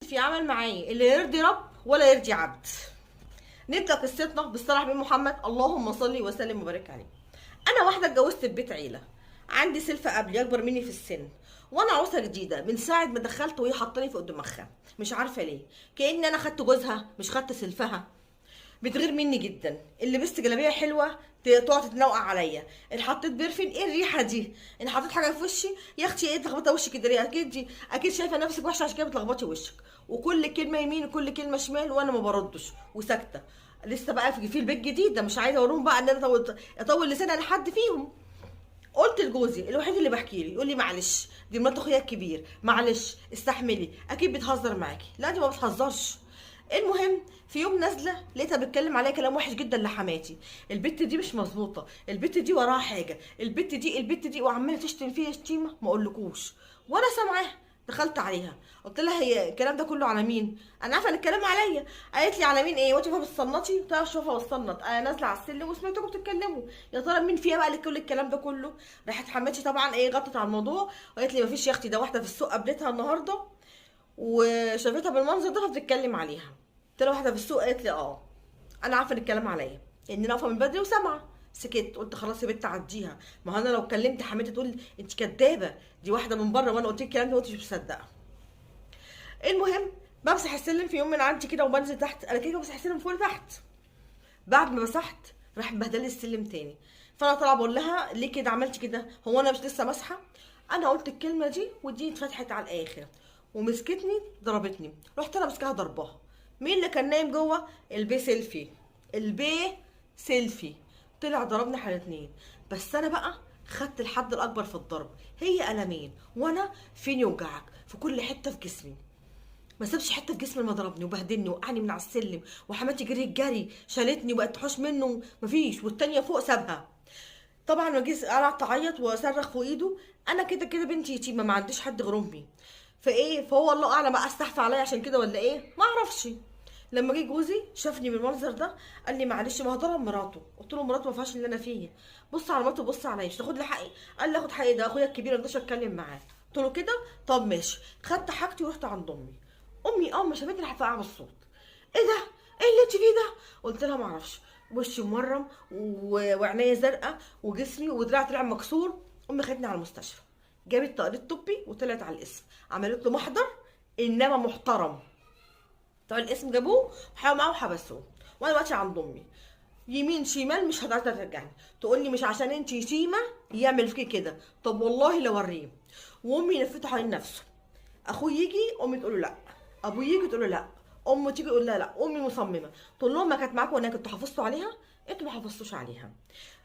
في عمل معايا اللي يرضي رب ولا يرضي عبد. نبدا قصتنا بالصلاة بن محمد، اللهم صل وسلم وبارك عليه. انا واحده اتجوزت في بيت عيله، عندي سلفه قبلي اكبر مني في السن، وانا عروسه جديده. من ساعه ما دخلت وهي حاطاني فوق دماغها، مش عارفه ليه، كأن انا خدت جوزها مش خدت سلفها. بتغير مني جدا. اللي لبست جلابيه حلوه تقعد تتنوع عليا، ان حطيت برفين ايه الريحه دي، ان حطيت حاجه في وشي يا اختي ايه تلخبطه وشك كده ليه، اكيد شايفه نفسك وحشه عشان كده بتلخبطي وشك، وكل كلمه يمين وكل كلمه شمال وانا ما بردش وساكته. لسه بقى في البيت جديد ده، مش عايزه اقول بقى ان انا اطول لساني على حد فيهم. قلت لجوزي الوحيد اللي بحكي له، يقول لي معلش دي مرات اخويا الكبير، معلش استحملي اكيد بتهزر معاكي. لا دي ما بتهزرش. المهم في يوم نازله لقيتها بتكلم عليا كلام وحش جدا لحماتي، البت دي مش مظبوطه، البت دي وراها حاجه، البت دي وعماله تشتم فيها شتيمه ما اقولكوش، وانا سامعاها. دخلت عليها قلت لها هي الكلام ده كله على مين؟ انا عارفه ان الكلام عليا. قالت لي على مين ايه وانت فاهمه بتصنطي؟ قلت لها شوفها وصنط، انا نازله على السلم وسمعتكم بتتكلموا، يا ترى مين فيها بقى اللي كل الكلام ده كله؟ راحت حماتي طبعا ايه غطت على الموضوع وقالت لي مفيش يا اختي، ده واحده في السوق قابلتها النهارده وشافتها بالمنظر ده فبتتكلم عليها. قلت لها واحده في السوق؟ قالت لي اه. انا عارفه ان الكلام عليا ان انا واقفه من بدري وسامعه. سكت، قلت خلاص يا بنت عديها، ما هو انا لو كلمت حماتي تقول انت كدابه، دي واحده من بره وانا قلت لك الكلام ده وانت مش مصدقه. المهم بمسح السلم في يوم من عندي كده وبنزل تحت، انا كده بمسح السلم فوق لتحت. بعد ما مسحت راح مبهدلي السلم تاني، فانا طالعه بقول لها ليه كده عملتي كده، هو انا مش لسه ماسحه؟ انا قلت الكلمه دي ودي اتفتحت على الاخر ومسكتني ضربتني، رحت انا ماسكاها ضربها. مين اللي كان نايم جوه؟ البي سيلفي، البي سيلفي طلع ضربني حالتين. بس انا بقى خدت الحد الاكبر في الضرب، هي قلمين وانا فين يوجعك في كل حته في جسمي. ما سابش حته في جسمي، ما ضربني وبهدلني وقعني من على السلم، وحماتي جريت جري شالتني وبقت تحوش منه مفيش، والتانيه فوق سابها. طبعا ما جيت قعدت اعيط واصرخ في ايده. انا كده كده بنتي يتيمه ما عنديش حد غير امي، فهو الله اعلم بقى استحفى عليا عشان كده ولا ايه ما اعرفش. لما جه جوزي شافني بالمنظر ده قال لي معلش ما هو ضرب مراته. قلت له مراته ما فيهاش اللي انا فيه، بص على مراته بص عليا مش تاخد لي حقي؟ قال لي اخد حقي ده اخويا الكبير ما اقدرش اتكلم معاه. قلت له كده طب ماشي. خدت حاجتي ورحت عند امي. امي اول ما شافتني راحت فاقعه بالصوت، ايه ده ايه اللي انت فيه ده؟ قلت لها ما اعرفش، وشي مورم وعينيا زرقاء وجسمي ودراعي طلع مكسور. امي خدتني على المستشفى، جابت تقرير طبي وطلعت على الاسم، عملت له محضر انما محترم. بتوع الاسم جابوه وحاولوا معاه وحبسوه، وانا دلوقتي عند امي. يمين شمال مش هتقدر ترجعني، تقول لي مش عشان انت يتيمه يعمل فيكي كده، طب والله لو اوريه. وامي لفته حوالين نفسه، اخوه يجي امي تقول له لا، ابوه يجي تقول له لا، امه تيجي تقول لها لا. امي مصممه تقول لهم ما كانت معاكم وانا كنتوا حافظتوا عليها؟ انتوا ما حافظتوش عليها.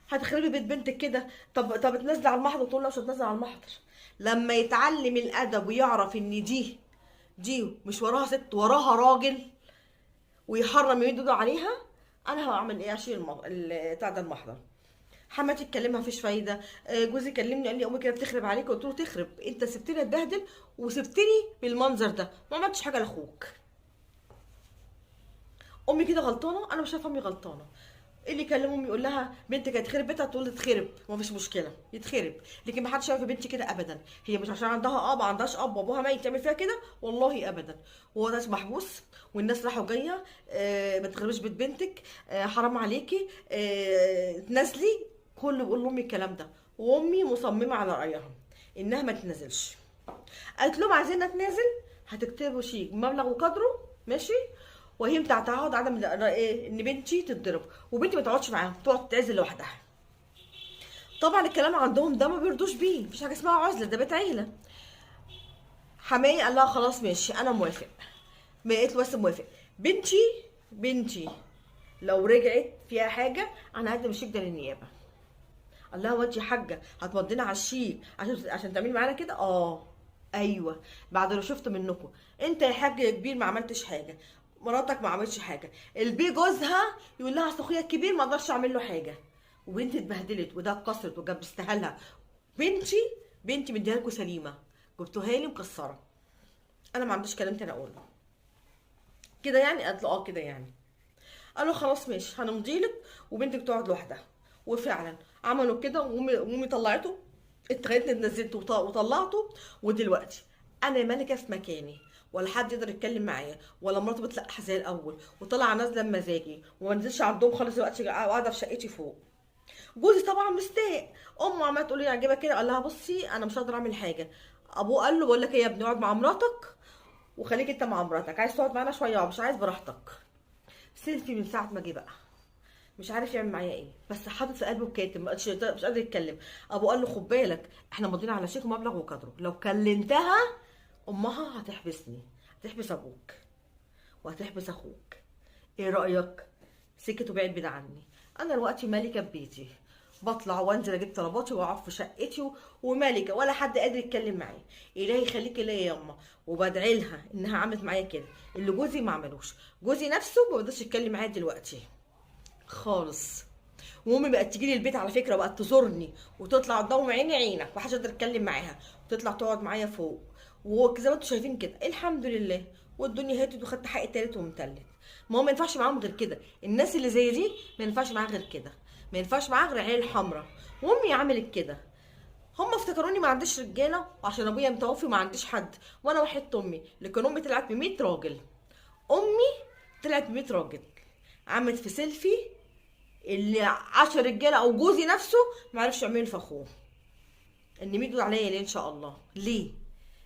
هتخربي بيت بنتك كده؟ طب تنزلي على المحضر؟ تقول لا مش هتنزل على المحضر. لما يتعلم الادب ويعرف ان دي مش وراها ست وراها راجل ويحرم يمد ايده عليها، انا هعمل ايه؟ اشيل بتاع ده المحضر. حماتي اتكلمها مفيش فايده. جوزي كلمني قال لي امي كده بتخرب عليك، قلت له تخرب انت سبتني اتبهدل وسبتني بالمنظر ده، ما عملتش حاجه لاخوك. امي كده غلطانه؟ انا مش شايفه امي غلطانه. اللي يكلم امي يقول لها بنتك هتخرب بيتها تقول لي تخرب، مفيش مشكله يتخرب، لكن ما حدش شايف بنتي كده ابدا. هي مش عشان عندها اب ما عندهاش اب وابوها ميت تعمل فيها كده، والله ابدا. وهو ناس محبوس والناس رايحه وجايه، ما تخربيش بيت بنتك، حرام عليكي، تنازلي. كله بيقول لامي الكلام ده، وامي مصممه على رايها انها ما تنزلش. قالت لهم عايزين نتنازل هتكتبوا شيك بمبلغ وقدره ماشي، وهي بتاع تعهد عدم ايه ان بنتي تتضرب وبنتي ما تقعدش معاهم تقعد تعزل لوحدها. طبعا الكلام عندهم ده ما بيرضوش بيه، مفيش حاجه اسمها عزله، ده بيت عيله. حماي قال لها خلاص ماشي انا موافق. ما قالت له بس موافق. بنتي لو رجعت فيها حاجه انا هقدم الشيك ده للنيابه. قال لها وانت يا حاجه هتمضينا على الشيك عشان تعملي معانا كده؟ اه ايوه، بعد لو شفت منكم. انت يا حاج يا كبير ما عملتش حاجه، مراتك ما عملتش حاجه، البي جوزها يقول لها اصل اخويا الكبير ما اقدرش اعمل له حاجه، وبنتي اتبهدلت وده اتكسرت وجبستها لها. بنتي مديها لكم سليمه، جبتوها لي مكسره. انا ما عنديش كلام تاني اقوله كده يعني. قالت له اه كده يعني. قالوا خلاص ماشي هنمضيلك وبنتك تقعد لوحدها. وفعلا عملوا كده، وامي طلعته، اتخيلت نزلته وطلعته. ودلوقتي انا ملكه في مكاني، ولا حد يقدر يتكلم معايا، ولا مراتي بتلقح زي الاول وطالعه نازله بمزاجي وما نزلش عندهم خالص دلوقتي قاعده في شقتي فوق. جوزي طبعا مستاء، امه عماله تقول لي عجبك كده، قال لها بصي انا مش هقدر اعمل حاجه. ابوه قال له بقول لك ايه يا ابني، اقعد مع مراتك وخليك انت مع مراتك، عايز تقعد معانا شويه مش عايز براحتك. سيلفي من ساعه ما جه بقى مش عارف يعمل معايا ايه، بس حاطط في قلبه كاتم، مش قادر يتكلم. ابو قال له خد بالك احنا ماضيين على شيك ومبلغ وقدره، لو كلمتها امها هتحبسني، هتحبس ابوك وهتحبس اخوك، ايه رايك؟ سكت وبعد بعيد عني. انا دلوقتي مالكه ببيتي، بطلع وانزل اجيب طلباتي واقعد في شقتي ومالكه، ولا حد قادر يتكلم معايا. الهي يخليكي ليا يا يما، وبدعي لها انها عملت معايا كده اللي جوزي ما عملوش. جوزي نفسه ما بيقدرش يتكلم معايا دلوقتي خالص. وامي بقت تجي لي البيت على فكره، بقت تزورني وتطلع قدام عيني عينك محدش يقدر يتكلم معاها، وتطلع تقعد معايا فوق، وزي ما انتم شايفين كده الحمد لله. والدنيا هدت وخدت حقي تالت ومتلت. ما هو ما ينفعش معاهم غير كده، الناس اللي زي دي ما ينفعش معاها غير كده، ما ينفعش معاها غير عيال حمراء. وامي عملت كده، هم افتكروني ما عنديش رجاله وعشان ابويا متوفي ما عنديش حد، وانا وحيدة امي، لكن امي طلعت ب 100 راجل. امي طلعت ب 100 راجل، عملت في سيلفي اللي 10 رجاله او جوزي نفسه ما عرفش يعمل في اخوه. ان ميدوا عليا ليه ان شاء الله؟ ليه؟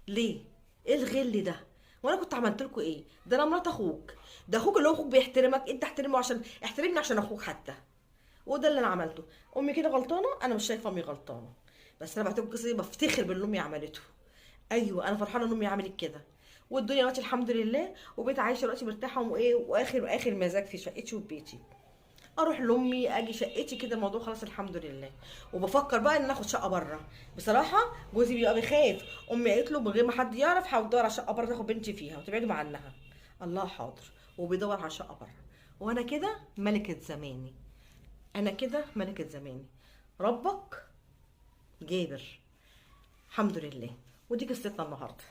ليه؟ ايه الغل ده؟ وانا كنت عملت لكم ايه؟ ده انا مرات اخوك، ده اخوك اللي هو اخوك بيحترمك، انت احترمه عشان احترمني عشان اخوك حتى. وده اللي انا عملته. امي كده غلطانه؟ انا مش شايفه امي غلطانه، بس انا بعتبر القصه دي بفتخر باللي امي عملته. ايوه انا فرحانه ان امي عملت كده. والدنيا دلوقتي الحمد لله، وبقيت عايشه دلوقتي مرتاحه وايه، واخر مزاج في شقتي وبيتي. اروح لامي اجي شقتي كده، الموضوع خلاص الحمد لله. وبفكر بقى ان أنا اخد شقه بره. بصراحه جوزي بيبقى بيخاف، امي قالت له من غير ما حد يعرف حاول تدور على شقه بره تاخد بنتي فيها وتبعدوا عنها. الله حاضر. وبيدور على شقه بره. وانا كده ملكه زماني، انا كده ملكه زماني. ربك جابر. الحمد لله. ودي قصتنا النهارده.